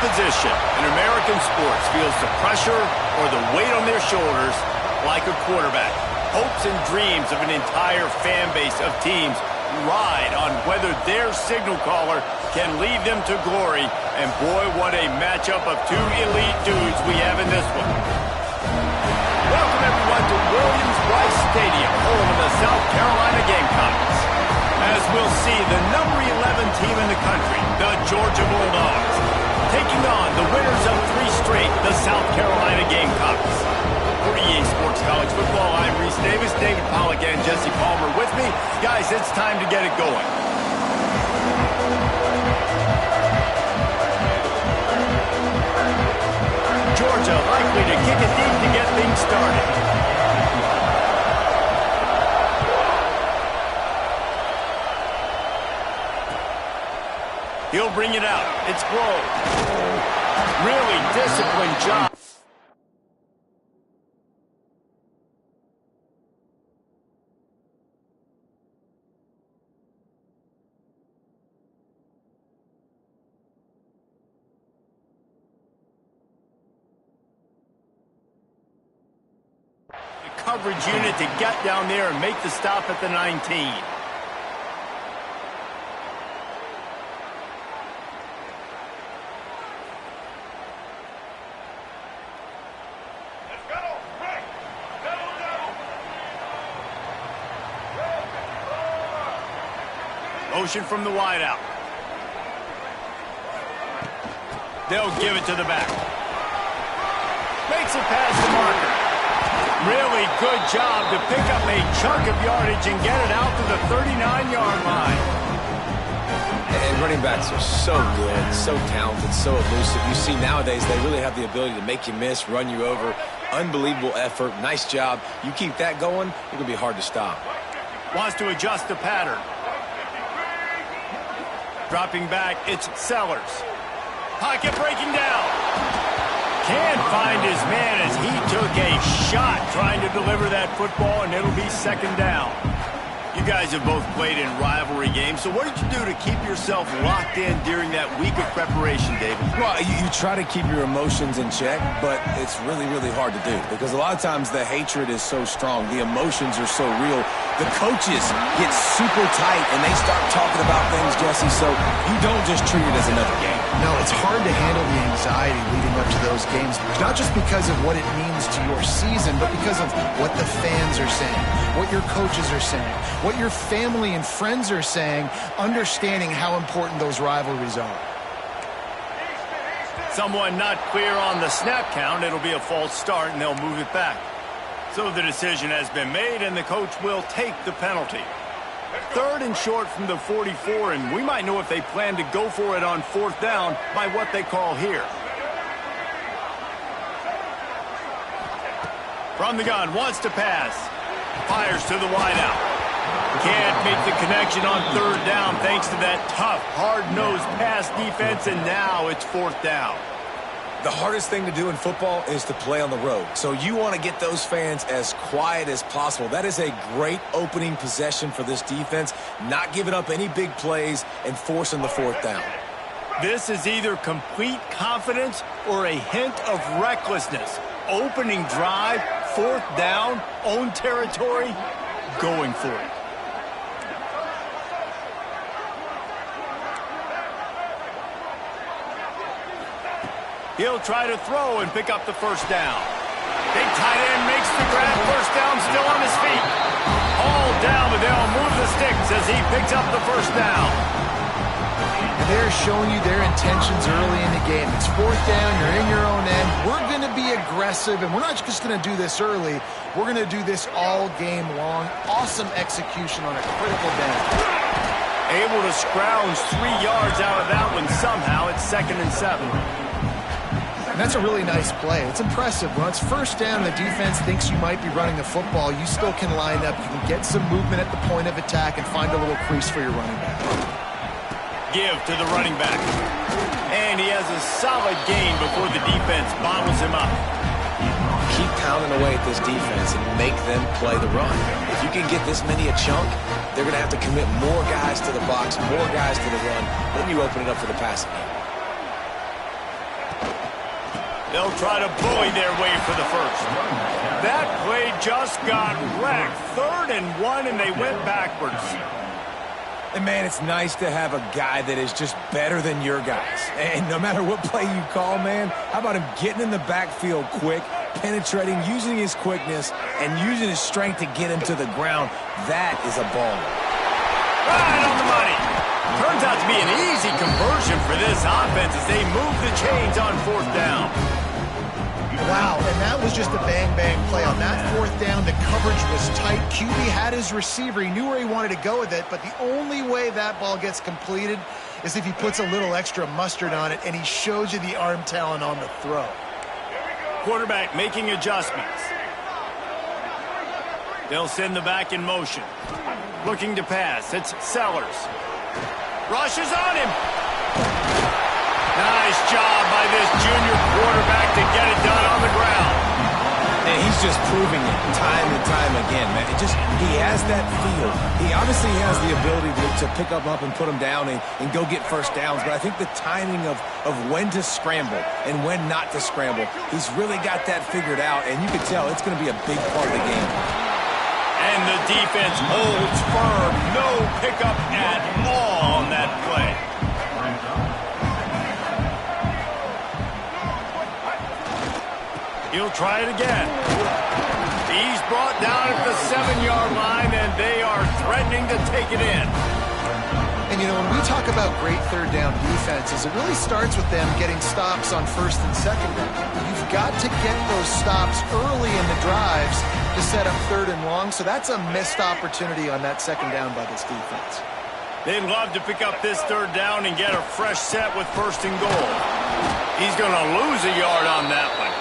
position in American sports feels the pressure or the weight on their shoulders like a quarterback. Hopes and dreams of an entire fan base of teams ride on whether their signal caller can lead them to glory. And boy, what a matchup of two elite dudes we have in this one. Welcome everyone to Williams-Brice Stadium, home of the South Carolina Gamecocks. As we'll see, the number 11 team in the country, the Georgia Bulldogs, taking on the winners of 3 straight, the South Carolina Gamecocks. For EA Sports College Football, I'm Reese Davis, David Pollack and Jesse Palmer with me. Guys, it's time to get it going. Georgia likely to kick it deep to get things started. He'll bring it out. It's Grove. Really disciplined job. The coverage unit to get down there and make the stop at the 19. Motion from the wideout. They'll give it to the back. Makes it past the marker. Really good job to pick up a chunk of yardage and get it out to the 39-yard line. And running backs are so good, so talented, so elusive. You see nowadays they really have the ability to make you miss, run you over. Unbelievable effort. Nice job. You keep that going, it's going to be hard to stop. Wants to adjust the pattern. Dropping back, it's Sellers. Pocket breaking down. Can't find his man as he took a shot trying to deliver that football, and it'll be second down. You guys have both played in rivalry games, so what did you do to keep yourself locked in during that week of preparation, David? Well, you try to keep your emotions in check, but it's really, really hard to do because a lot of times the hatred is so strong. The emotions are so real. The coaches get super tight, and they start talking about things, Jesse, so you don't just treat it as another game. No, it's hard to handle the anxiety leading up to those games, not just because of what it means to your season, but because of what the fans are saying, what your coaches are saying, what your family and friends are saying, understanding how important those rivalries are. Someone not clear on the snap count. It'll be a false start, and they'll move it back. So the decision has been made, and the coach will take the penalty. 3rd and short from the 44, and we might know if they plan to go for it on 4th down by what they call here. From the gun, wants to pass. Fires to the wideout. Can't make the connection on 3rd down thanks to that tough, hard-nosed pass defense, and now it's 4th down. The hardest thing to do in football is to play on the road. So you want to get those fans as quiet as possible. That is a great opening possession for this defense, not giving up any big plays and forcing the 4th down. This is either complete confidence or a hint of recklessness. Opening drive, 4th down, own territory, going for it. He'll try to throw and pick up the 1st down. Big tight end makes the grab. 1st down, still on his feet. All down, but they'll move the sticks as he picks up the 1st down. And they're showing you their intentions early in the game. It's 4th down, you're in your own end. We're going to be aggressive, and we're not just going to do this early. We're going to do this all game long. Awesome execution on a critical down. Able to scrounge 3 yards out of that one somehow. It's 2nd and 7. And that's a really nice play. It's impressive. When it's 1st down, the defense thinks you might be running the football. You still can line up. You can get some movement at the point of attack and find a little crease for your running back. Give to the running back. And he has a solid gain before the defense bottles him up. Keep pounding away at this defense and make them play the run. If you can get this many a chunk, they're going to have to commit more guys to the box, more guys to the run. Then you open it up for the passing game. They'll try to bully their way for the first. That play just got wrecked. 3rd and 1, and they went backwards. And, man, it's nice to have a guy that is just better than your guys. And no matter what play you call, man, how about him getting in the backfield quick, penetrating, using his quickness, and using his strength to get him to the ground? That is a baller. Right on the money. Turns out to be an easy conversion for this offense as they move the chains on 4th down. Wow, and that was just a bang-bang play. On that 4th down, the coverage was tight. QB had his receiver. He knew where he wanted to go with it, but the only way that ball gets completed is if he puts a little extra mustard on it, and he shows you the arm talent on the throw. Quarterback making adjustments. They'll send the back in motion. Looking to pass. It's Sellers. Rushes on him. Nice job by this junior quarterback to get it done on the ground. And he's just proving it time and time again, man. He has that feel. He obviously has the ability to pick up and put him down and go get first downs. But I think the timing of when to scramble and when not to scramble, he's really got that figured out. And you can tell it's going to be a big part of the game. And the defense holds firm. No pickup at all on that play. He'll try it again. He's brought down at the 7-yard line, and they are threatening to take it in. And, you know, when we talk about great 3rd down defenses, it really starts with them getting stops on 1st and 2nd down. You've got to get those stops early in the drives to set up 3rd and long, so that's a missed opportunity on that 2nd down by this defense. They'd love to pick up this 3rd down and get a fresh set with 1st and goal. He's going to lose a yard on that one.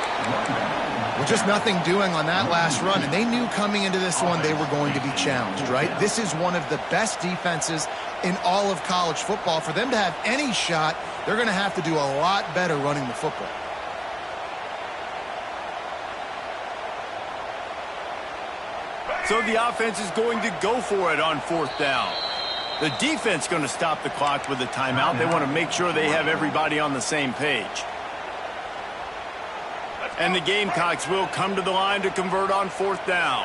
Well, just nothing doing on that last run, and they knew coming into this one they were going to be challenged, right? This is one of the best defenses in all of college football. For them to have any shot, they're going to have to do a lot better running the football. So the offense is going to go for it on 4th down. The defense going to stop the clock with a timeout. They want to make sure they have everybody on the same page. And the Gamecocks will come to the line to convert on 4th down.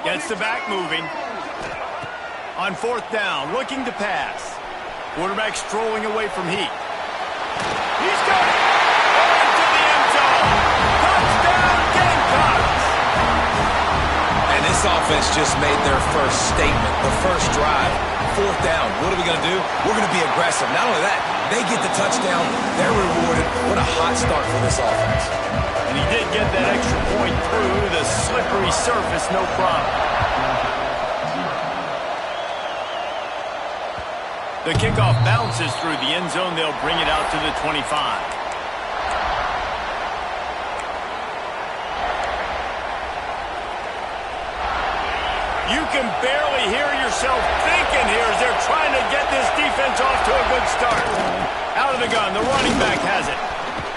Gets the back moving. On 4th down, looking to pass. Quarterback strolling away from Heat. He's got it! Into the end zone! Touchdown, Gamecocks! And this offense just made their first statement, the first drive. 4th down, what are we going to do? We're going to be aggressive. Not only that, they get the touchdown, they're rewarded. What a hot start for this offense. And he did get that extra point through the slippery surface, no problem. The kickoff bounces through the end zone. They'll bring it out to the 25. You can barely hear yourself thinking here as they're trying to get this defense off to a good start. Out of the gun, the running back has it.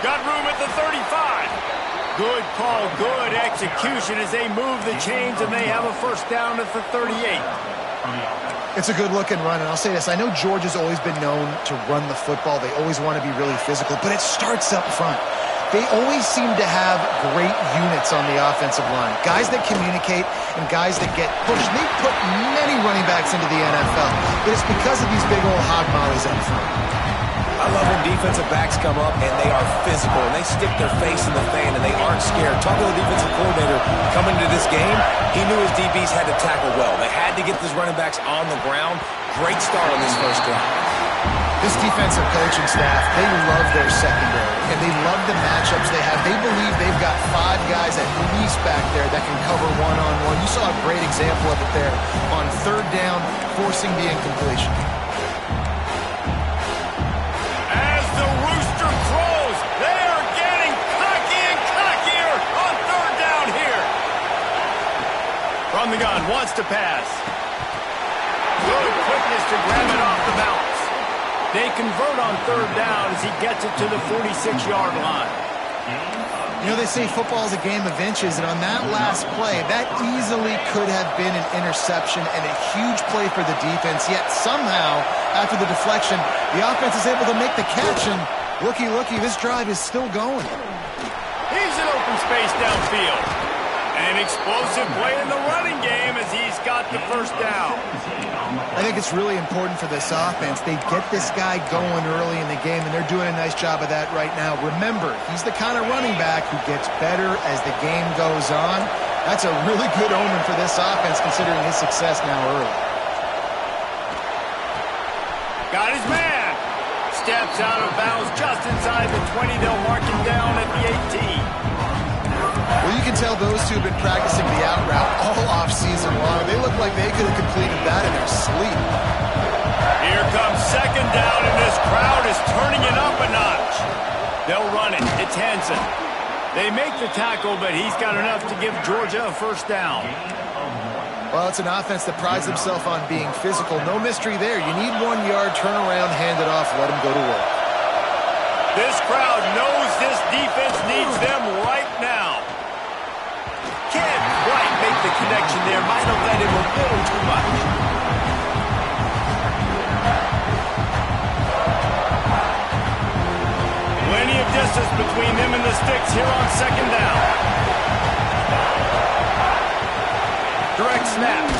Got room at the 35. Good call, good execution as they move the chains, and they have a first down at the 38. It's a good-looking run, and I'll say this. I know Georgia's always been known to run the football. They always want to be really physical, but it starts up front. They always seem to have great units on the offensive line. Guys that communicate and guys that get pushed. They put many running backs into the NFL, but it's because of these big old hog mollies up front. I love when defensive backs come up and they are physical and they stick their face in the fan and they aren't scared. Talk to the defensive coordinator coming into this game. He knew his DBs had to tackle well. They had to get these running backs on the ground. Great start on this first drive. This defensive coaching staff, they love their secondary, and they love the matchups they have. They believe they've got 5 guys at least back there that can cover one-on-one. You saw a great example of it there on 3rd down, forcing the incompletion. As the rooster crows, they are getting cocky and cockier on 3rd down here. From the gun, wants to pass. Good quickness to grab it off the bounce. They convert on 3rd down as he gets it to the 46-yard line. You know, they say football is a game of inches, and on that last play, that easily could have been an interception and a huge play for the defense, yet somehow, after the deflection, the offense is able to make the catch, and Looky, looky, this drive is still going. He's in open space downfield. An explosive play in the running game as he's got the first down. I think it's really important for this offense. They get this guy going early in the game, and they're doing a nice job of that right now. Remember, he's the kind of running back who gets better as the game goes on. That's a really good omen for this offense, considering his success now early. Got his man. Steps out of bounds just inside the 20. They'll mark him down at the 18. Well, you can tell those two have been practicing the out route all off-season long. They look like they could have completed that in their sleep. Here comes second down, and this crowd is turning it up a notch. They'll run it. It's Hansen. They make the tackle, but he's got enough to give Georgia a first down. Well, it's an offense that prides themselves on being physical. No mystery there. You need 1 yard, turn around, hand it off, let them go to work. This crowd knows this defense needs them right now. Can't quite make the connection there. Might have led him a little too much. Plenty of distance between them and the sticks here on second down. Direct snap.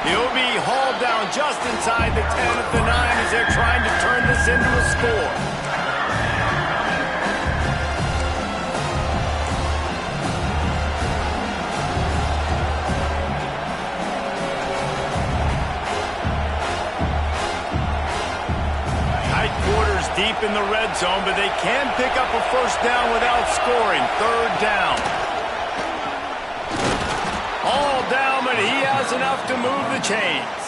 He'll be hauled down just inside the 10 of the 9 as they're trying to turn this into a score. Tight quarters deep in the red zone, but they can pick up a first down without scoring. Third down. All down, but he has enough to move the chains.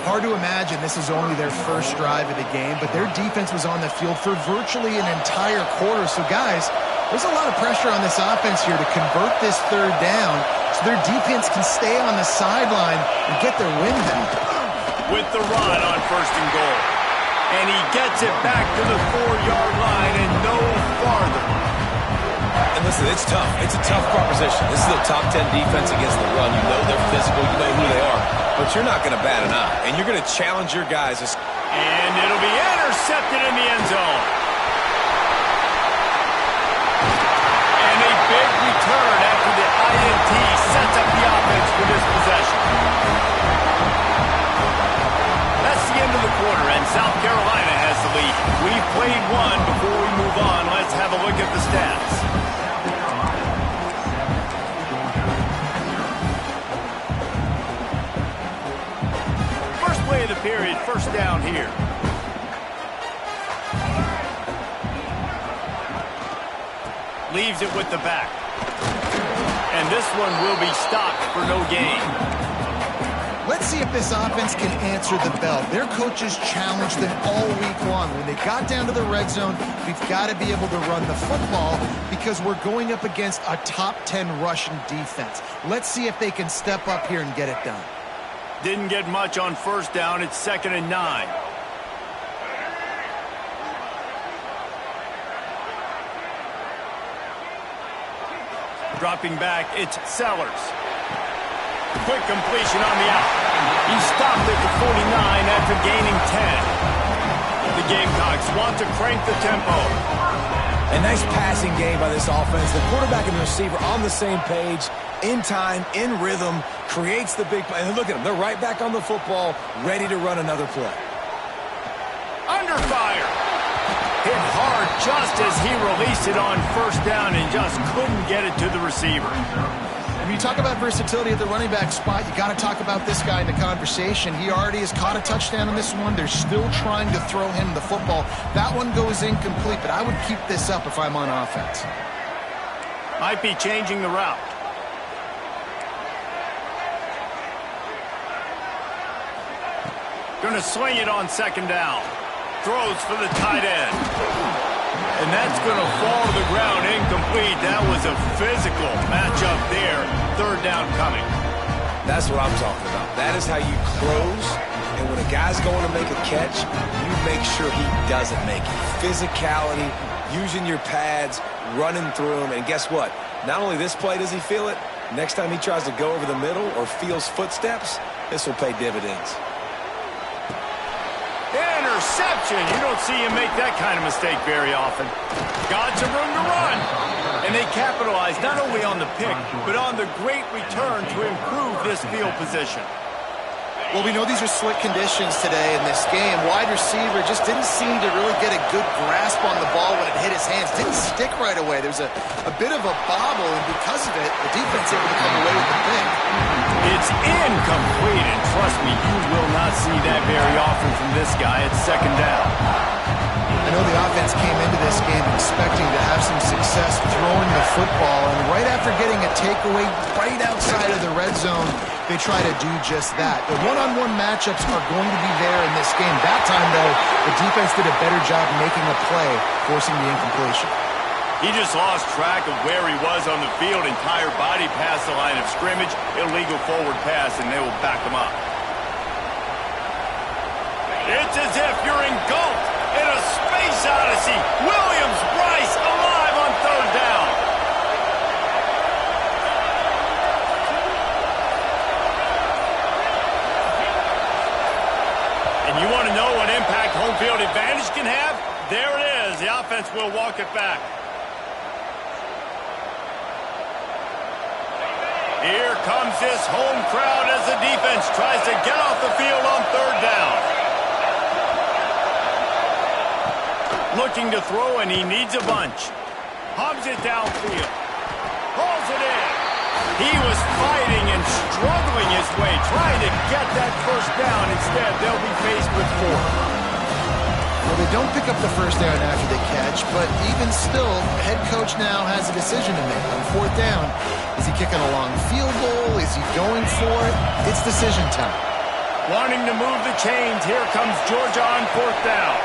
Hard to imagine this is only their first drive of the game, but their defense was on the field for virtually an entire quarter. So, guys, there's a lot of pressure on this offense here to convert this third down so their defense can stay on the sideline and get their win back. With the run on first and goal. And he gets it back to the 4-yard line and no farther. And listen, it's tough. It's a tough proposition. This is a top 10 defense against the run. You know they're physical. You know who they are. But you're not going to bat an eye. And you're going to challenge your guys. And it'll be intercepted in the end zone. And a big return after the INT sets up the offense for this possession. That's the end of the quarter, and South Carolina has the lead. We've played one. Before we move on, let's have a look at the stats. First play of the period, first down here. Leaves it with the back. And this one will be stopped for no gain. Let's see if this offense can answer the bell. Their coaches challenged them all week long. When they got down to the red zone, we've got to be able to run the football because we're going up against a top 10 Russian defense. Let's see if they can step up here and get it done. Didn't get much on first down. It's 2nd and 9. Dropping back, it's Sellers. Quick completion on the out. He stopped at the 49 after gaining 10. The Gamecocks want to crank the tempo. A nice passing game by this offense. The quarterback and the receiver on the same page, in time, in rhythm, creates the big play. And look at them. They're right back on the football, ready to run another play. Under fire. Hit hard just as he released it on first down and just couldn't get it to the receiver. When you talk about versatility at the running back spot, you got to talk about this guy in the conversation. He already has caught a touchdown on this one. They're still trying to throw him the football. That one goes incomplete, but I would keep this up if I'm on offense. Might be changing the route. Going to swing it on second down. Throws for the tight end. And that's going to fall to the ground incomplete. That was a physical matchup there. Third down coming. That's what I'm talking about. That is how you close. And when a guy's going to make a catch, you make sure he doesn't make it. Physicality, using your pads, running through them. And guess what? Not only this play does he feel it, next time he tries to go over the middle or feels footsteps, this will pay dividends. Interception. You don't see him make that kind of mistake very often. Got some room to run. And they capitalized not only on the pick, but on the great return to improve this field position. Well, we know these are slick conditions today in this game. Wide receiver just didn't seem to really get a good grasp on the ball when it hit his hands. Didn't stick right away. There was a bit of a bobble, and because of it, the defense able to come away with the pick. It's incomplete, and trust me, you will not see that very often from this guy. It's second down. I know the offense came into this game expecting to have some success throwing the football, and right after getting a takeaway right outside of the red zone, they try to do just that. The one-on-one matchups are going to be there in this game. That time, though, the defense did a better job making a play, forcing the incompletion. He just lost track of where he was on the field. Entire body past the line of scrimmage. Illegal forward pass, and they will back him up. It's as if you're engulfed in a space odyssey. Williams-Brice alive on third down. And you want to know what impact home field advantage can have? There it is. The offense will walk it back. Here comes this home crowd as the defense tries to get off the field on third down. Looking to throw, and he needs a bunch. Hubs it downfield. Pulls it in. He was fighting and struggling his way, trying to get that first down. Instead, they'll be faced with 4. Well, they don't pick up the first down after they catch, but even still, the head coach now has a decision to make. On fourth down, is he kicking a long field goal? Is he going for it? It's decision time. Wanting to move the chains, here comes Georgia on fourth down.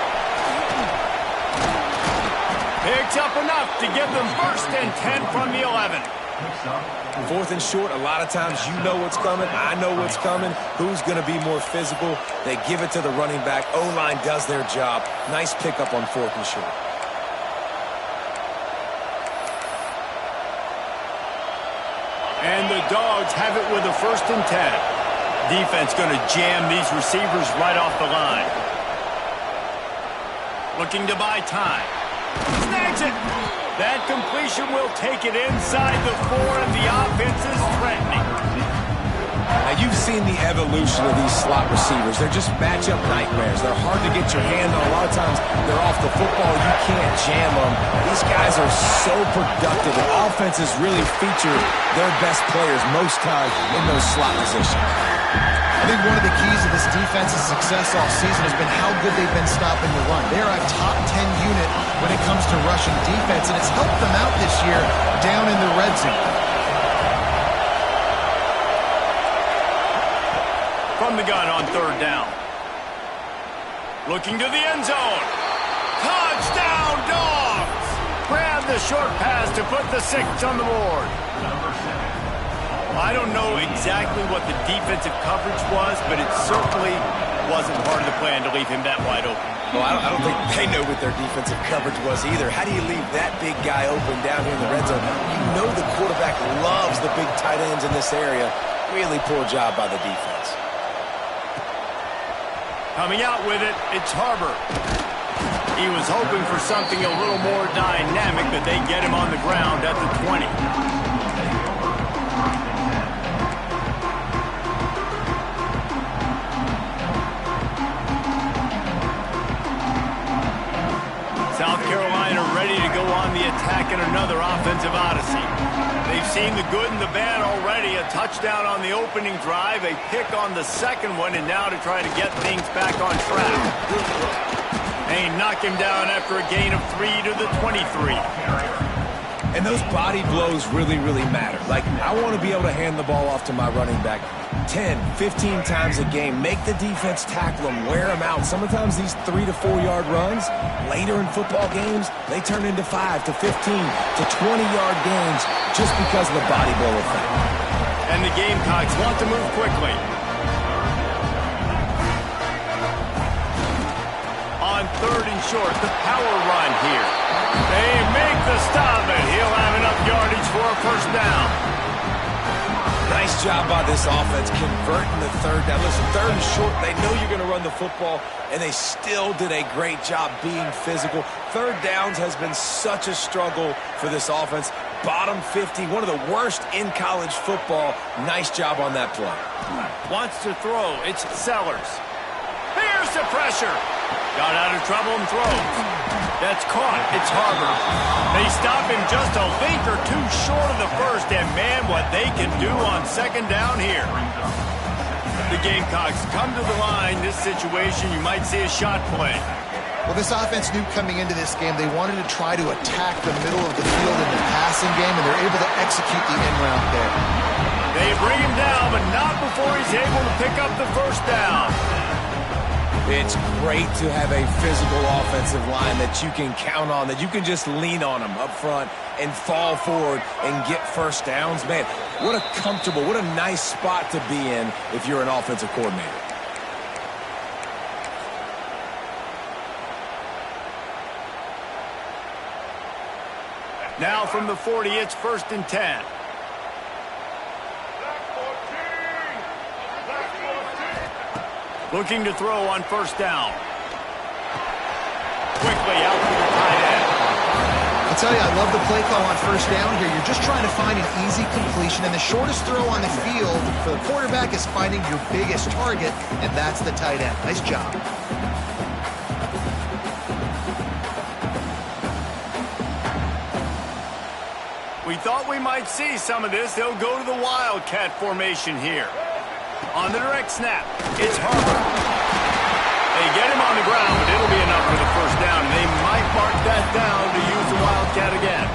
Picks up enough to give them first and 10 from the 11. Fourth and short, a lot of times you know what's coming. I know what's coming. Who's going to be more physical? They give it to the running back. O-line does their job. Nice pickup on fourth and short. And the Dogs have it with a first and 10. Defense going to jam these receivers right off the line. Looking to buy time. Snags it. That completion will take it inside the 4, and the offense is threatening. Now, you've seen the evolution of these slot receivers. They're just matchup nightmares. They're hard to get your hand on. A lot of times, they're off the football. You can't jam them. These guys are so productive, and offenses really feature their best players most times in those slot positions. I think one of the keys of this defense's success all season has been how good they've been stopping the run. They're a top 10 unit when it comes to rushing defense, and it's helped them out this year down in the red zone. From the gun on third down. Looking to the end zone. Touchdown, Dogs! Grab the short pass to put the 6 on the board. I don't know exactly what the defensive coverage was, but it certainly wasn't part of the plan to leave him that wide open. Well, I don't think they know what their defensive coverage was either. How do you leave that big guy open down here in the red zone? You know the quarterback loves the big tight ends in this area. Really poor job by the defense. Coming out with it, it's Harbor. He was hoping for something a little more dynamic, but they get him on the ground at the 20. South Carolina ready to go on the attack in another offensive odyssey. They've seen the good and the bad already. A touchdown on the opening drive, a pick on the second one, and now to try to get things back on track. They knock him down after a gain of 3 to the 23. And those body blows really, really matter. Like, I want to be able to hand the ball off to my running back 10, 15 times a game. Make the defense tackle them, wear them out. Sometimes these 3 to 4 yard runs, later in football games, they turn into 5 to 15 to 20 yard gains just because of the body blow effect. And the Gamecocks want to move quickly. On third and short, the power run here. They make the stop, and he'll have enough yardage for a first down. Nice Nice job by this offense converting the third down. Listen, third and short, they know you're going to run the football, and they still did a great job being physical. Third downs has been such a struggle for this offense. Bottom 50, one of the worst in college football. Nice job on that play. Wants to throw. It's Sellers. Here's the pressure. Got out of trouble and throws. That's caught. It's Harbor. They stop him just a link or two short of the first, and man, what they can do on second down here. The Gamecocks come to the line. This situation, you might see a shot play. Well, this offense knew coming into this game they wanted to try to attack the middle of the field in the passing game, and they're able to execute the end route there. They bring him down, but not before he's able to pick up the first down. It's great to have a physical offensive line that you can count on, that you can just lean on them up front and fall forward and get first downs. Man, what a comfortable, what a nice spot to be in if you're an offensive coordinator. Now from the 40, it's 1st and 10. Looking to throw on first down. Quickly out to the tight end. I'll tell you, I love the play call on first down here. You're just trying to find an easy completion, and the shortest throw on the field for the quarterback is finding your biggest target, and that's the tight end. Nice job. We thought we might see some of this. They'll go to the Wildcat formation here. On the direct snap, it's Harbor. They get him on the ground, but it'll be enough for the first down. They might mark that down to use the Wildcat again.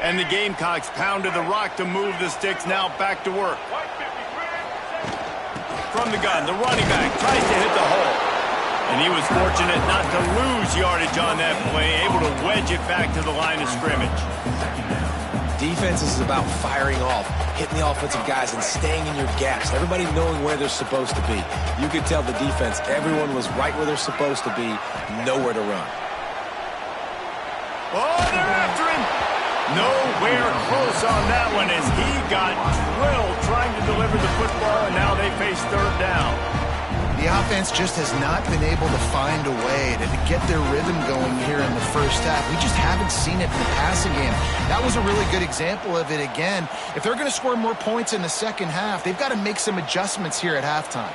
And the Gamecocks pounded the rock to move the sticks, now back to work. From the gun, the running back tries to hit the hole. And he was fortunate not to lose yardage on that play, able to wedge it back to the line of scrimmage. Defense is about firing off, hitting the offensive guys and staying in your gaps. Everybody knowing where they're supposed to be. You could tell the defense, everyone was right where they're supposed to be, nowhere to run. Oh, they're after him. Nowhere close on that one as he got drilled trying to deliver the football, and now they face third down. The offense just has not been able to find a way to get their rhythm going here in the first half. We just haven't seen it in the passing game. That was a really good example of it again. If they're going to score more points in the second half, they've got to make some adjustments here at halftime.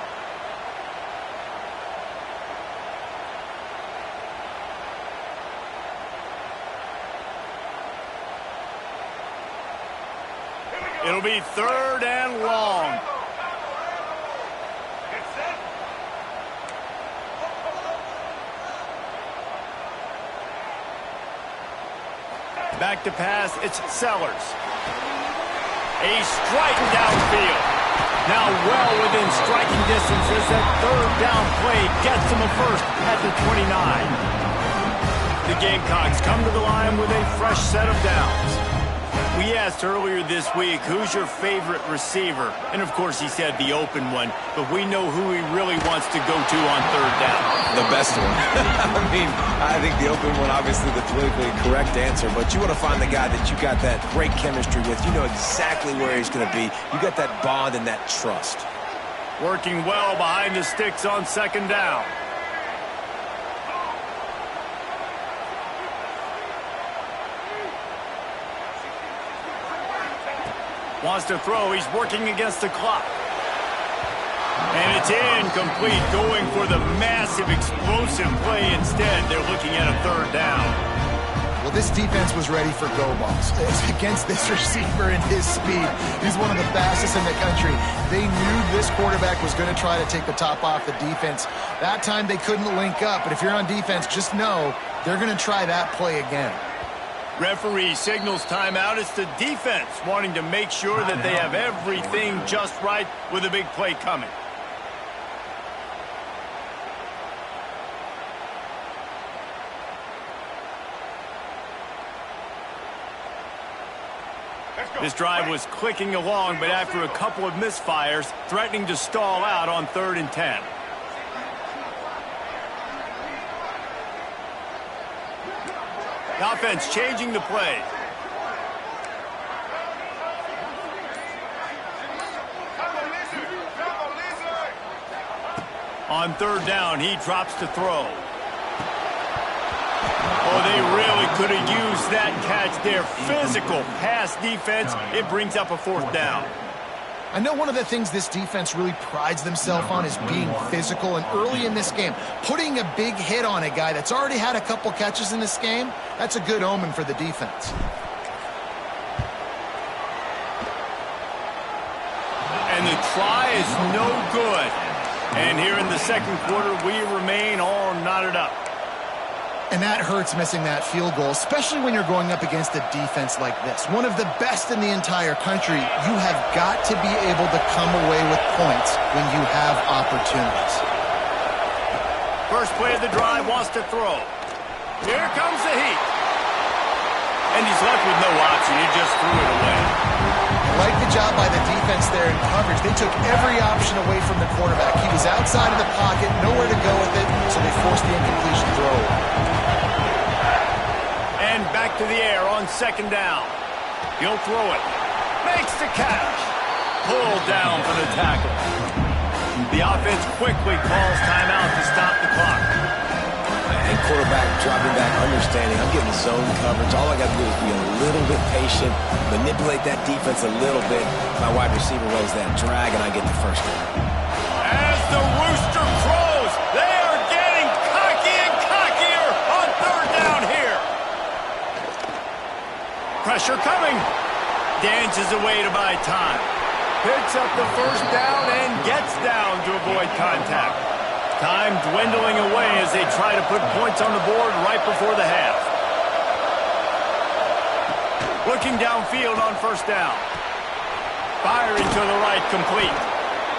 It'll be third and long. Back to pass, it's Sellers. A strike downfield. Now well within striking distance as that third down play gets him a first at the 29. The Gamecocks come to the line with a fresh set of downs. We asked earlier this week, who's your favorite receiver? And, of course, he said the open one, but we know who he really wants to go to on third down. The best one. I mean, I think the open one, obviously the politically correct answer, but you want to find the guy that you got that great chemistry with. You know exactly where he's going to be. You got that bond and that trust. Working well behind the sticks on second down. Wants to throw. He's working against the clock. And it's incomplete, going for the massive, explosive play instead. They're looking at a third down. Well, this defense was ready for go balls. It's against this receiver and his speed. He's one of the fastest in the country. They knew this quarterback was going to try to take the top off the defense. That time they couldn't link up, but if you're on defense, just know they're going to try that play again. Referee signals timeout. It's the defense wanting to make sure that they have everything just right with a big play coming. Let's go. This drive was clicking along, but after a couple of misfires, threatening to stall out on 3rd and 10. The offense changing the play. On 3rd down, he drops to throw. Oh, they really could have used that catch there. Physical pass defense. It brings up a 4th down. I know one of the things this defense really prides themselves on is being physical, and early in this game, putting a big hit on a guy that's already had a couple catches in this game, that's a good omen for the defense. And the try is no good. And here in the 2nd quarter, we remain all knotted up. And that hurts, missing that field goal, especially when you're going up against a defense like this. One of the best in the entire country. You have got to be able to come away with points when you have opportunities. First play of the drive, wants to throw. Here comes the heat. And he's left with no option. He just threw it away. I like the job by the defense there in coverage. They took every option away from the quarterback. He was outside of the pocket, nowhere to go with it, so they forced the incompletion throw. And back to the air on 2nd down. He'll throw it. Makes the catch. Pulled down for the tackle. The offense quickly calls timeout to stop the clock. And quarterback dropping back, understanding I'm getting zone coverage. All I got to do is be a little bit patient, manipulate that defense a little bit. My wide receiver runs that drag, and I get the 1st down. As the rooster crows, they are getting cocky and cockier on 3rd down here. Pressure coming. Dances away to buy time. Picks up the 1st down and gets down to avoid contact. Time dwindling away as they try to put points on the board right before the half. Looking downfield on 1st down. Firing to the right, complete.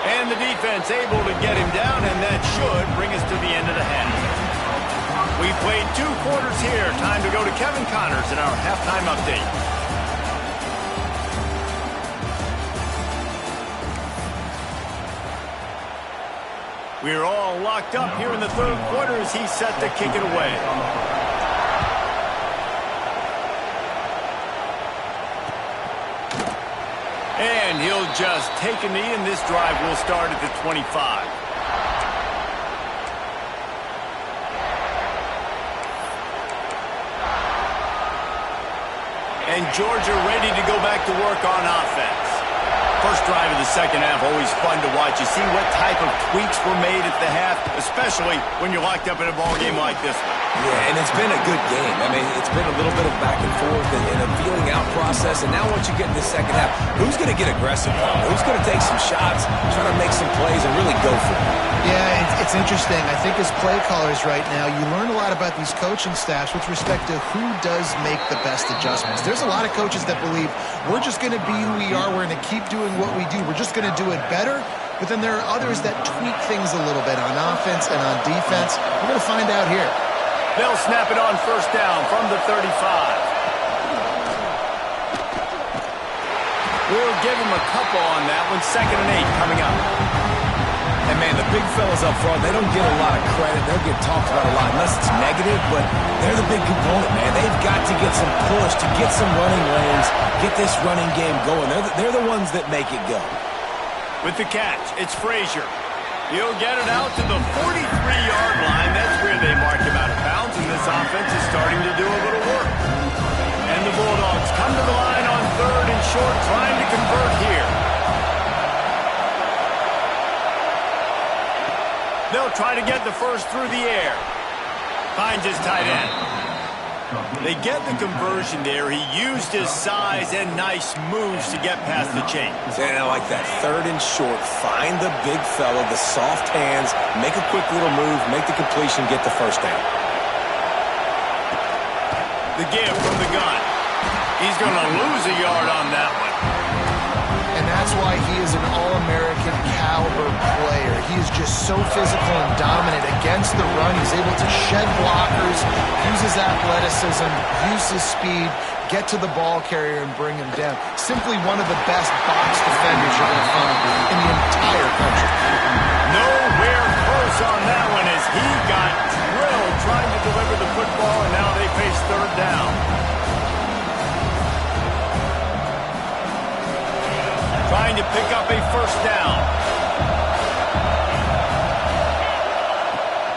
And the defense able to get him down, and that should bring us to the end of the half. We've played 2 quarters here. Time to go to Kevin Connors in our halftime update. We're all locked up here in the 3rd quarter as he's set to kick it away. And he'll just take a knee, and this drive will start at the 25. And Georgia ready to go back to work on offense. First drive of the 2nd half, always fun to watch. You see what type of tweaks were made at the half, especially when you're locked up in a ball game like this one. Yeah, and it's been a good game. I mean, it's been a little bit of back and forth and a feeling out process. And now once you get in the 2nd half, who's going to get aggressive? Who's going to take some shots, try to make some plays, and really go for it? Yeah, it's interesting. I think as play callers right now, you learn a lot about these coaching staffs with respect to who does make the best adjustments. There's a lot of coaches that believe we're just going to be who we are. We're going to keep doing what we do. We're just going to do it better. But then there are others that tweak things a little bit on offense and on defense. We're going to find out here. They'll snap it on 1st down from the 35. We'll give them a couple on that one. 2nd and 8 coming up. And, man, the big fellas up front, they don't get a lot of credit. They'll get talked about a lot unless it's negative, but they're the big component, man. They've got to get some push to get some running lanes, get this running game going. They're the ones that make it go. With the catch, it's Frazier. He'll get it out to the 43-yard line. That's where they mark him out of bounds, and this offense is starting to do a little work. And the Bulldogs come to the line on 3rd and short, trying to convert here. They'll try to get the first through the air. Finds his tight end. They get the conversion there. He used his size and nice moves to get past the chain. And I like that 3rd and short. Find the big fella, the soft hands, make a quick little move, make the completion, get the 1st down. The give from the gun. He's going to lose a yard on that one. And that's why he is an All-American caliber player. He is just so physical and dominant against the run. He's able to shed blockers, use his athleticism, use his speed, get to the ball carrier and bring him down. Simply one of the best box defenders you're going to find in the entire country. Nowhere close on that one as he got drilled trying to deliver the football, and now they face third down. Trying to pick up a first down.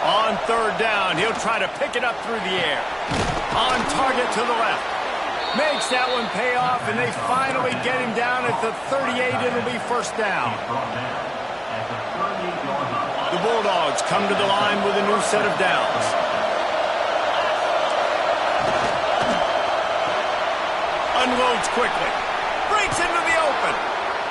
On third down, he'll try to pick it up through the air. On target to the left. Makes that one pay off, and they finally get him down at the 38. It'll be first down. The Bulldogs come to the line with a new set of downs. Unloads quickly. Breaks into the open.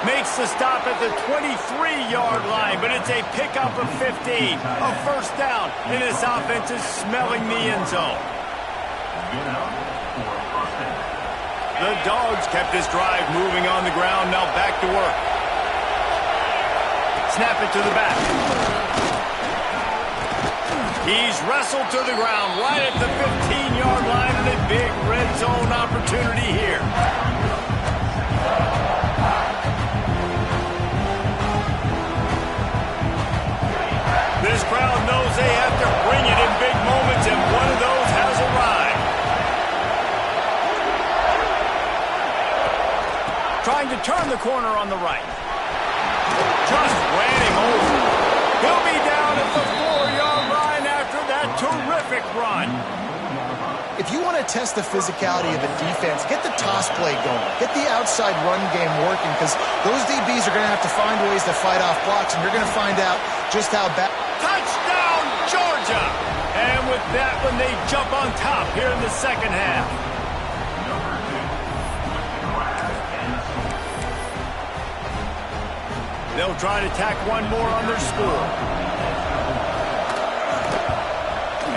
Makes the stop at the 23-yard line, but it's a pickup of 15. A first down, and this offense is smelling the end zone. The Dogs kept this drive moving on the ground, now back to work. Snap it to the back. He's wrestled to the ground right at the 15-yard line, and a big red zone opportunity here. This crowd knows they have to bring it in big moments, and one of those has arrived. Trying to turn the corner on the right. Just ran him over. He'll be down at the 4-yard line after that terrific run. If you want to test the physicality of a defense, get the toss play going. Get the outside run game working, because those DBs are going to have to find ways to fight off blocks, and you're going to find out just how bad. Touchdown, Georgia! And with that one, they jump on top here in the second half. They'll try to tack one more on their score.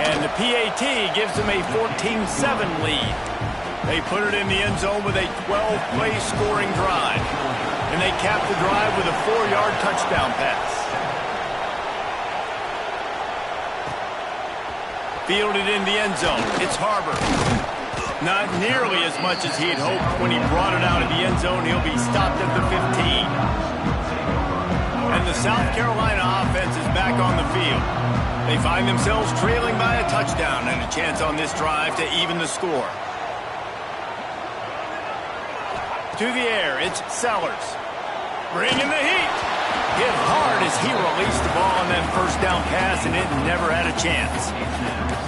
And the PAT gives them a 14-7 lead. They put it in the end zone with a 12-play scoring drive. And they cap the drive with a 4-yard touchdown pass. Fielded in the end zone. It's Harbor. Not nearly as much as he had hoped when he brought it out of the end zone. He'll be stopped at the 15. And the South Carolina offense is back on the field. They find themselves trailing by a touchdown and a chance on this drive to even the score. To the air, it's Sellers. Bringing the heat. Hit hard as he released the ball on that first down pass, and it never had a chance.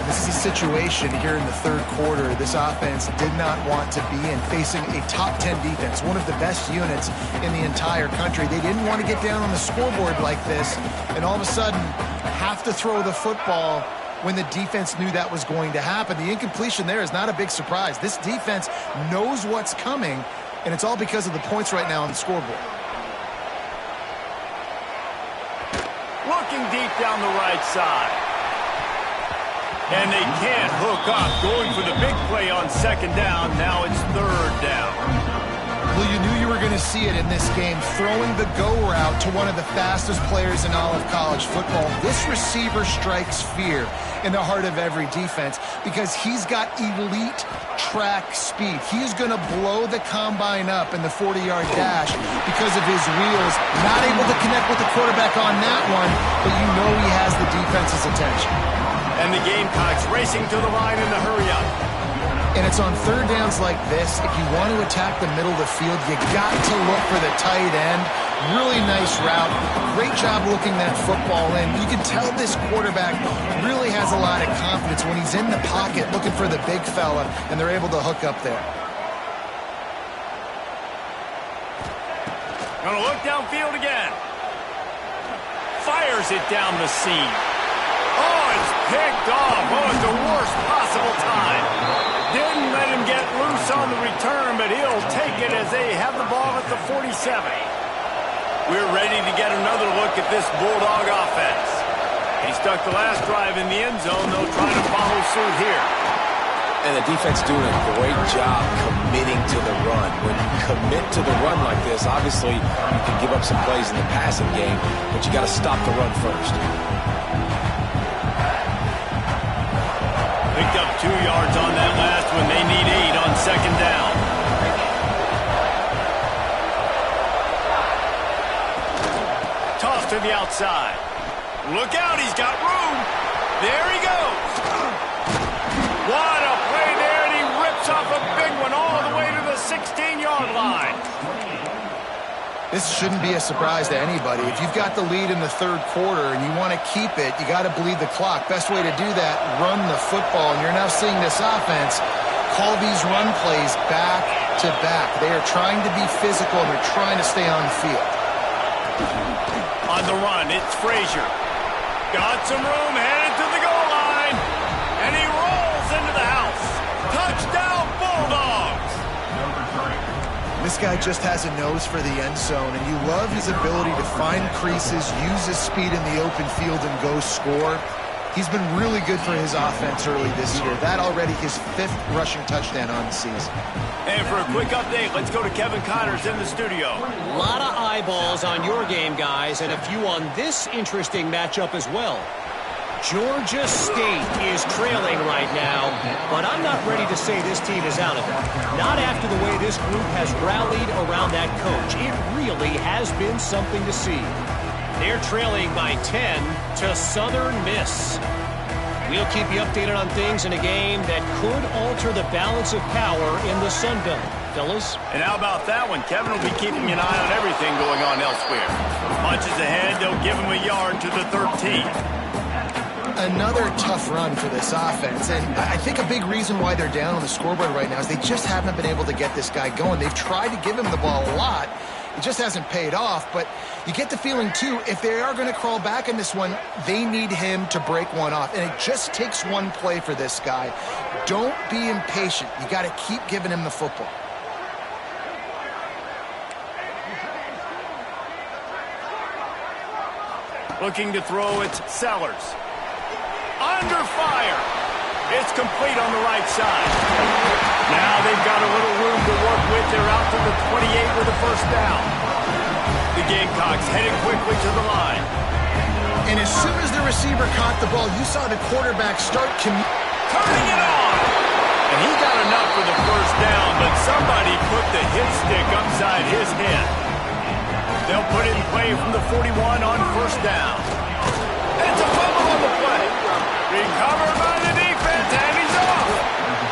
This is a situation here in the third quarter this offense did not want to be in, facing a top 10 defense, one of the best units in the entire country. They didn't want to get down on the scoreboard like this, and all of a sudden have to throw the football when the defense knew that was going to happen. The incompletion there is not a big surprise. This defense knows what's coming, and it's all because of the points right now on the scoreboard. Looking deep down the right side. And they can't hook up. Going for the big play on second down. Now it's third down. Well, you knew you were going to see it in this game. Throwing the go route to one of the fastest players in all of college football. This receiver strikes fear in the heart of every defense because he's got elite track speed. He is going to blow the combine up in the 40-yard dash because of his wheels. Not able to connect with the quarterback on that one, but you know he has the defense's attention. And the Gamecocks racing to the line in the hurry-up. And it's on third downs like this, if you want to attack the middle of the field, you got to look for the tight end. Really nice route. Great job looking that football in. You can tell this quarterback really has a lot of confidence when he's in the pocket looking for the big fella, and they're able to hook up there. Gonna look downfield again. Fires it down the seam. Oh, it's picked off. Oh, at the worst possible time. Didn't let him get loose on the return, but he'll take it as they have the ball at the 47. We're ready to get another look at this Bulldog offense. He stuck the last drive in the end zone. They'll try to follow suit here. And the defense doing a great job committing to the run. When you commit to the run like this, obviously you can give up some plays in the passing game, but you got to stop the run first. Picked up 2 yards on that last one. They need 8 on second down. Toss to the outside. Look out, he's got room. There he goes. What a play there, and he rips off a big one all the way to the 16-yard line. This shouldn't be a surprise to anybody. If you've got the lead in the third quarter and you want to keep it, you got to bleed the clock. Best way to do that, run the football. And you're now seeing this offense call these run plays back to back. They are trying to be physical, and they're trying to stay on the field. On the run, it's Frazier. Got some room, headed to the goal line. And he rolls into the house. Touchdown, Bulldogs! This guy just has a nose for the end zone, and you love his ability to find creases, use his speed in the open field, and go score. He's been really good for his offense early this year. That already his 5th rushing touchdown on the season. And for a quick update, let's go to Kevin Connors in the studio. A lot of eyeballs on your game, guys, and a few on this interesting matchup as well. Georgia State is trailing right now, but I'm not ready to say this team is out of it. Not after the way this group has rallied around that coach. It really has been something to see. They're trailing by 10 to Southern Miss. We'll keep you updated on things in a game that could alter the balance of power in the Sun Belt. Fellas? And how about that one? Kevin will be keeping an eye on everything going on elsewhere. Punches ahead, they'll give him a yard to the 13. Another tough run for this offense, and I think a big reason why they're down on the scoreboard right now is they just haven't been able to get this guy going. They've tried to give him the ball a lot. It just hasn't paid off, but you get the feeling, too, if they are going to crawl back in this one, they need him to break one off, and it just takes one play for this guy. Don't be impatient. You got to keep giving him the football. Looking to throw, it's Sellers. Under fire. It's complete on the right side. Now they've got a little room to work with. They're out to the 28 with a first down. The Gamecocks headed quickly to the line. And as soon as the receiver caught the ball, you saw the quarterback start turning it on. And he got enough for the first down, but somebody put the hit stick upside his head. They'll put it in play from the 41 on first down. It's a fumble on the play. Recovered by the defense, and he's off.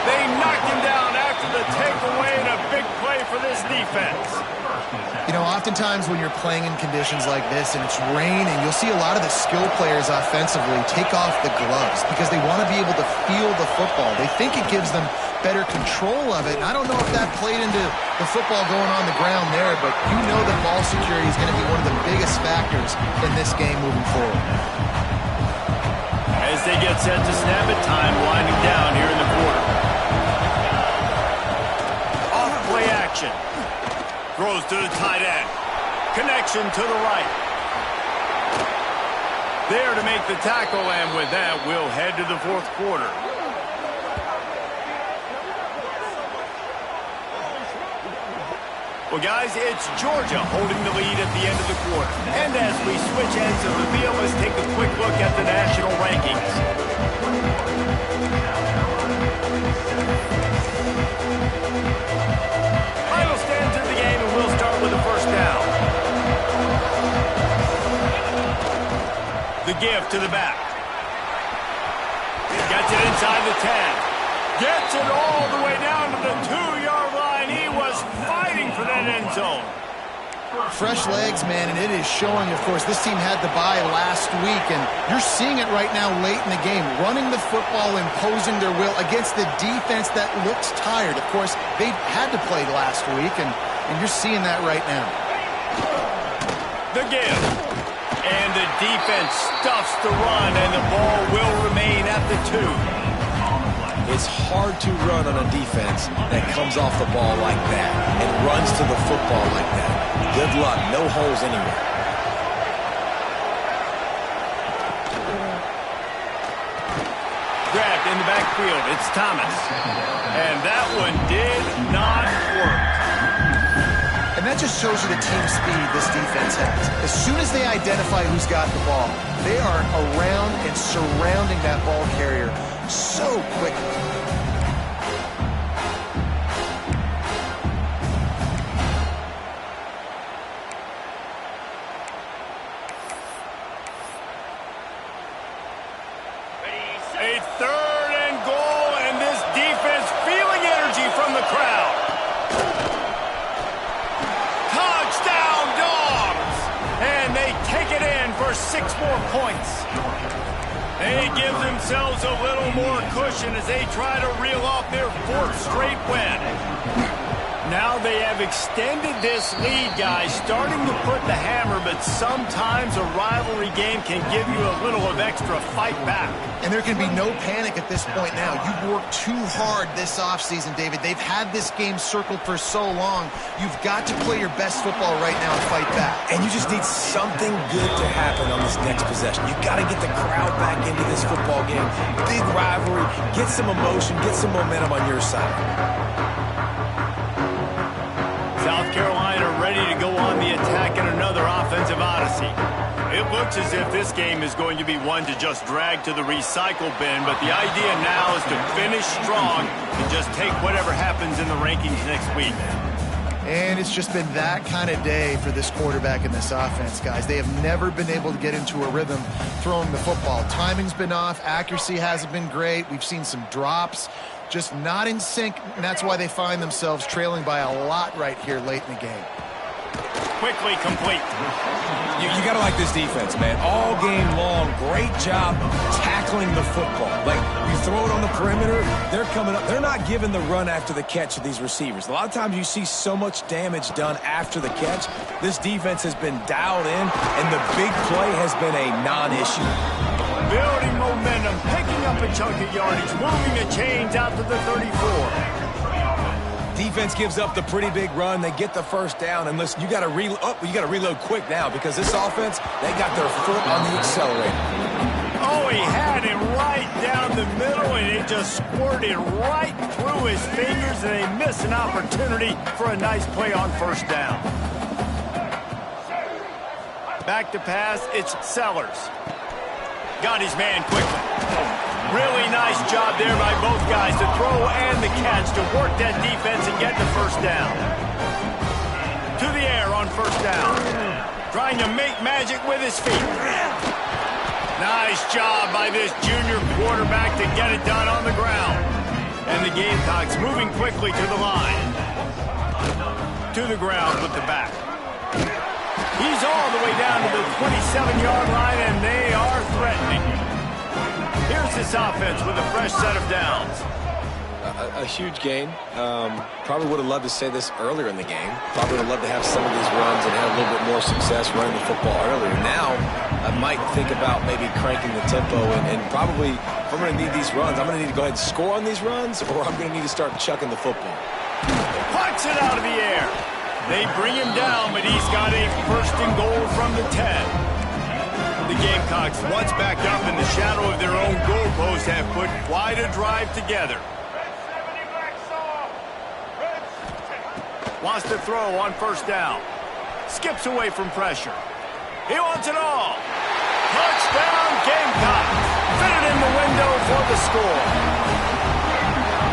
They knocked him down after the takeaway, and a big play for this defense. You know, oftentimes when you're playing in conditions like this and it's raining, you'll see a lot of the skill players offensively take off the gloves because they want to be able to feel the football. They think it gives them better control of it. And I don't know if that played into the football going on the ground there, but you know that ball security is going to be one of the biggest factors in this game moving forward. As they get set to snap it, time winding down here in the quarter. Off play action. Throws to the tight end. Connection to the right. There to make the tackle, and with that, we'll head to the fourth quarter. Well, guys, it's Georgia holding the lead at the end of the quarter. And as we switch ends of the field, let's take a quick look at the national rankings. Final stands of the game, and we'll start with the first down. The give to the back. Gets it inside the 10. Gets it all the way down to the 2-yard line. He was fighting for that end zone. Fresh legs, man, and it is showing, of course. This team had the bye last week, and you're seeing it right now late in the game. Running the football, imposing their will against the defense that looks tired. Of course, they had to play last week, and you're seeing that right now. The give. And the defense stuffs the run, and the ball will remain at the 2. It's hard to run on a defense that comes off the ball like that and runs to the football like that. Good luck. No holes anywhere. grabbed in the backfield. It's Thomas. And that one did not work. And that just shows you the team speed this defense has. As soon as they identify who's got the ball, they are around and surrounding that ball carrier so quickly. A 3rd and goal, and this defense feeling energy from the crowd. Touchdown, Dogs! And they take it in for 6 more points. They give themselves a little more cushion as they try to reel off their 4th straight win. Now they have extended this lead, guys, starting to put the hammer, but sometimes a rivalry game can give you a little of extra fight back. And there can be no panic at this point now. You've worked too hard this offseason, David. They've had this game circled for so long. You've got to play your best football right now and fight back. And you just need something good to happen on this next possession. You got to get the crowd back into this football game. Big rivalry. Get some emotion. Get some momentum on your side. South Carolina ready to go on the attack in another offensive odyssey. It looks as if this game is going to be one to just drag to the recycle bin, but the idea now is to finish strong and just take whatever happens in the rankings next week. And it's just been that kind of day for this quarterback and this offense, guys. They have never been able to get into a rhythm throwing the football. Timing's been off. Accuracy hasn't been great. We've seen some drops. Just not in sync, and that's why they find themselves trailing by a lot right here late in the game. Quickly complete. You got to like this defense, man. All game long, great job tackling the football. Like, you throw it on the perimeter, they're coming up. They're not giving the run after the catch to these receivers. A lot of times you see so much damage done after the catch. This defense has been dialed in, and the big play has been a non-issue. Building momentum, picking up a chunk of yardage, moving the chains out to the 34. Defense gives up the pretty big run. They get the first down, and listen, you got to reload quick now because this offense, they got their foot on the accelerator. Oh, he had it right down the middle, and it just squirted right through his fingers, and they miss an opportunity for a nice play on first down. Back to pass, it's Sellers. Got his man quickly. Really nice job there by both guys to throw and the catch to work that defense and get the first down. To the air on first down. Trying to make magic with his feet. Nice job by this junior quarterback to get it done on the ground. And the Gamecocks moving quickly to the line. To the ground with the back. He's all the way down to the 27-yard line, and they are threatening. Here's this offense with a fresh set of downs. A huge gain. Probably would have loved to say this earlier in the game. Probably would have loved to have some of these runs and have a little bit more success running the football earlier. Now, I might think about maybe cranking the tempo and probably, if I'm going to need these runs, I'm going to need to go ahead and score on these runs, or I'm going to need to start chucking the football. Pucks it out of the air. They bring him down, but he's got a first and goal from the 10. The Gamecocks, once back up in the shadow of their own goalpost, have put quite a drive together. Wants to throw on first down. Skips away from pressure. He wants it all. Touchdown, Gamecocks. Fitted in the window for the score.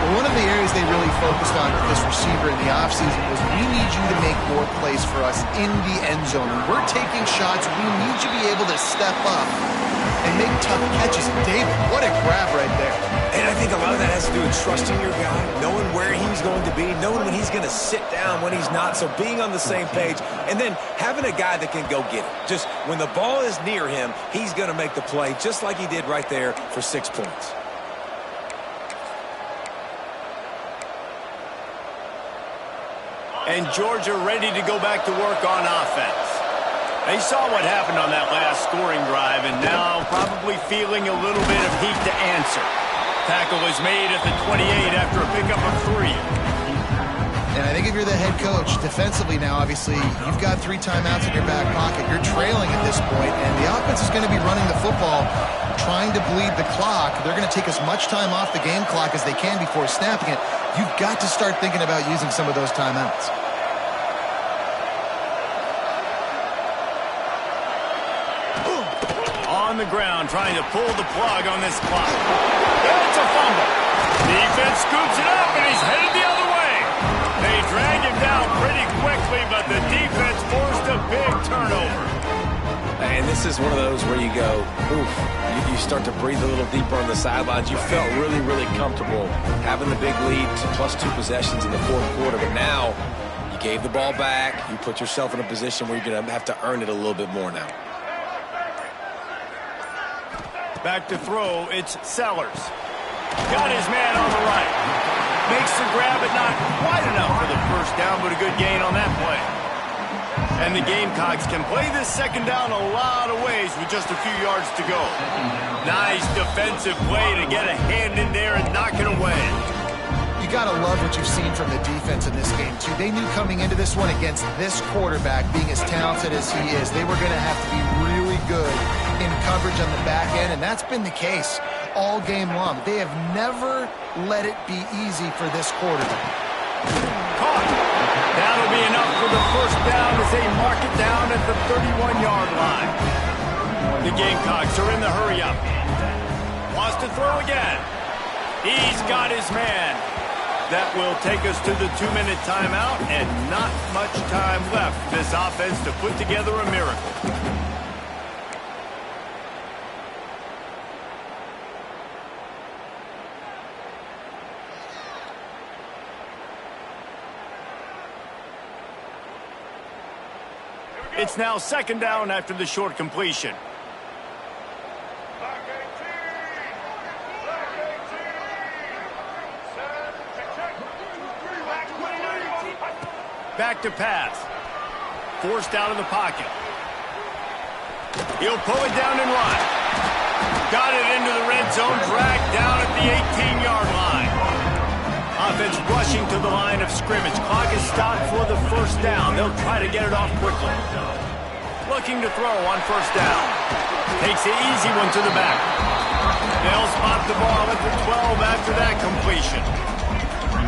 Well, one of the areas they really focused on with this receiver in the offseason was we need you to make more plays for us in the end zone. When we're taking shots, we need you to be able to step up and make tough catches. David, what a grab right there. And I think a lot of that has to do with trusting your guy, knowing where he's going to be, knowing when he's going to sit down, when he's not, so being on the same page, and then having a guy that can go get it. Just when the ball is near him, he's going to make the play, just like he did right there for 6 points. And Georgia ready to go back to work on offense. They saw what happened on that last scoring drive, and now probably feeling a little bit of heat to answer. Tackle is made at the 28 after a pickup of 3. And I think if you're the head coach, defensively now, obviously, you've got 3 timeouts in your back pocket. You're trailing at this this point, and the offense is going to be running the football, trying to bleed the clock. They're going to take as much time off the game clock as they can before snapping it. You've got to start thinking about using some of those timeouts. On the ground, trying to pull the plug on this clock. It's a fumble. Defense scoops it up, and he's headed the other way. They drag him down pretty quickly, but the defense forced a big turnover. And this is one of those where you go, oof, you start to breathe a little deeper on the sidelines. You felt really, really comfortable having the big lead, plus 2 possessions in the fourth quarter. But now you gave the ball back. You put yourself in a position where you're going to have to earn it a little bit more now. Back to throw, it's Sellers. Got his man on the right. Makes the grab, but not quite enough for the first down, but a good gain on that play. And the Gamecocks can play this second down a lot of ways with just a few yards to go. Nice defensive play to get a hand in there and knock it away. You got to love what you've seen from the defense in this game, too. They knew coming into this one against this quarterback, being as talented as he is, they were going to have to be really good in coverage on the back end, and that's been the case all game long. They have never let it be easy for this quarterback. Caught. That'll be enough for the first down as they mark it down at the 31-yard line. The Gamecocks are in the hurry-up. Wants to throw again. He's got his man. That will take us to the 2-minute timeout, and not much time left for this offense to put together a miracle. It's now second down after the short completion. Back to pass. Forced out of the pocket. He'll pull it down and run. Got it into the red zone, dragged down at the 18-yard line. Offense rushing to the line of scrimmage. Clock is stopped for the first down. They'll try to get it off quickly. Looking to throw on first down. Takes the easy one to the back. They'll spot the ball at the 12 after that completion.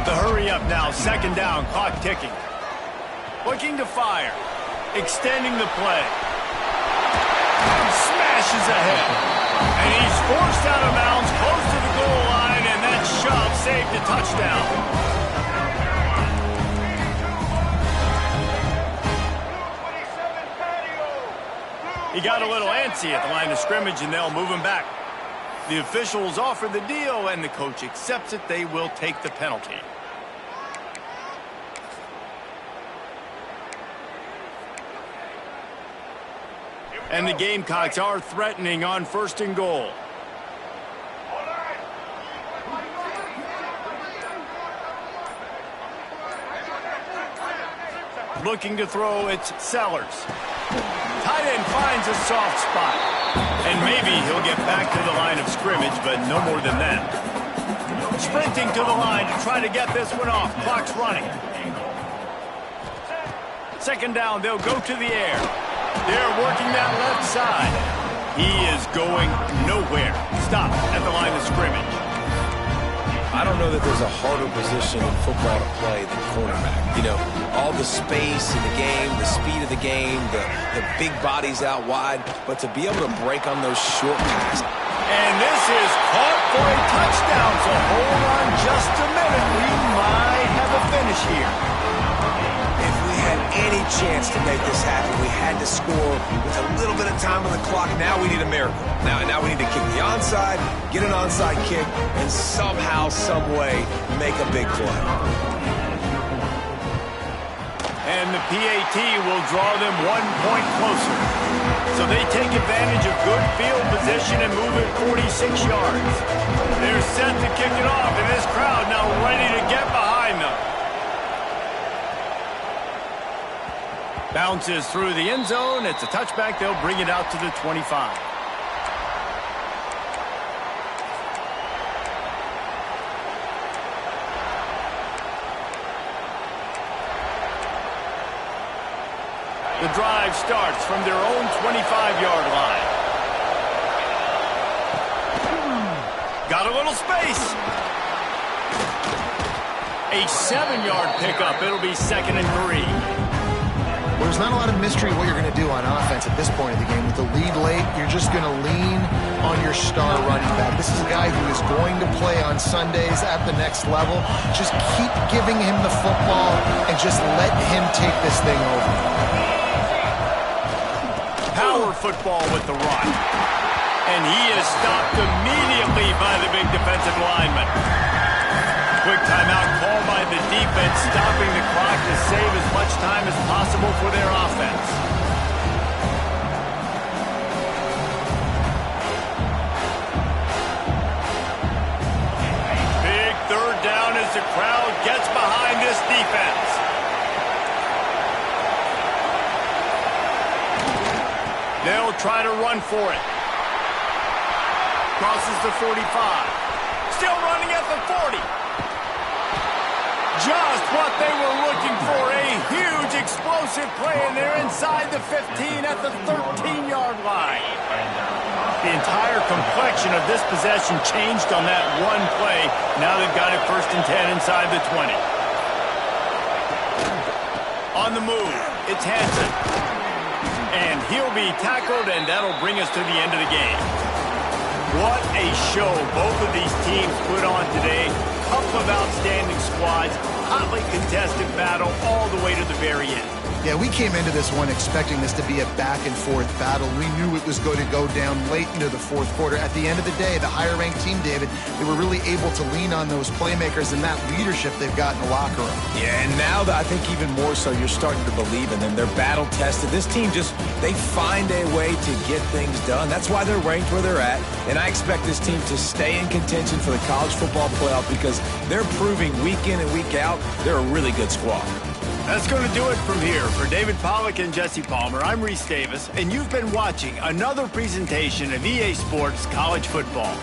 The hurry up now, second down, clock ticking. Looking to fire. Extending the play. Smashes ahead. And he's forced out of bounds close to the goal line, and that shove saved a touchdown. He got a little antsy at the line of scrimmage, and they'll move him back. The officials offer the deal, and the coach accepts it. They will take the penalty. And the Gamecocks are threatening on first and goal. Looking to throw, it's Sellers. Tight end finds a soft spot. And maybe he'll get back to the line of scrimmage, but no more than that. Sprinting to the line to try to get this one off. Clock's running. Second down, they'll go to the air. They're working that left side. He is going nowhere. Stop at the line of scrimmage. I don't know that there's a harder position in football to play than cornerback. You know, all the space in the game, the speed of the game, the big bodies out wide, but to be able to break on those short passes. And this is caught for a touchdown, so hold on just a minute. We might have a finish here. If we had any chance to make this happen, we had to score with a little bit of time on the clock. Now we need a miracle. Now we need to kick the onside, get an onside kick, and somehow, some way, make a big play. And the PAT will draw them 1 point closer. So they take advantage of good field position and move it 46 yards. They're set to kick it off, and this crowd now ready to get behind them. Bounces through the end zone. It's a touchback. They'll bring it out to the 25. The The drive starts from their own 25-yard line. Got a little space. A 7-yard pickup. It'll be 2nd and 3. Well, there's not a lot of mystery what you're going to do on offense at this point of the game. With the lead late, you're just going to lean on your star running back. This is a guy who is going to play on Sundays at the next level. Just keep giving him the football and just let him take this thing over. Power football with the run. And he is stopped immediately by the big defensive lineman. Quick timeout call by the defense, stopping the clock to save as much time as possible for their offense. Big 3rd down as the crowd gets behind this defense. They'll try to run for it. Crosses the 45. Still running at the 40. Just what they were looking for. A huge explosive play, and they're inside the 15 at the 13-yard line. The entire complexion of this possession changed on that one play. Now they've got it 1st and 10 inside the 20. On the move, it's Hansen. And he'll be tackled, and that'll bring us to the end of the game. What a show both of these teams put on today. Couple of outstanding squads, hotly contested battle all the way to the very end. Yeah, we came into this one expecting this to be a back-and-forth battle. We knew it was going to go down late into the 4th quarter. At the end of the day, the higher-ranked team, David, they were really able to lean on those playmakers and that leadership they've got in the locker room. Yeah, and now that I think even more so, you're starting to believe in them. They're battle-tested. This team they find a way to get things done. That's why they're ranked where they're at. And I expect this team to stay in contention for the college football playoff because they're proving week in and week out they're a really good squad. That's going to do it from here. For David Pollack and Jesse Palmer, I'm Reese Davis, and you've been watching another presentation of EA Sports College Football.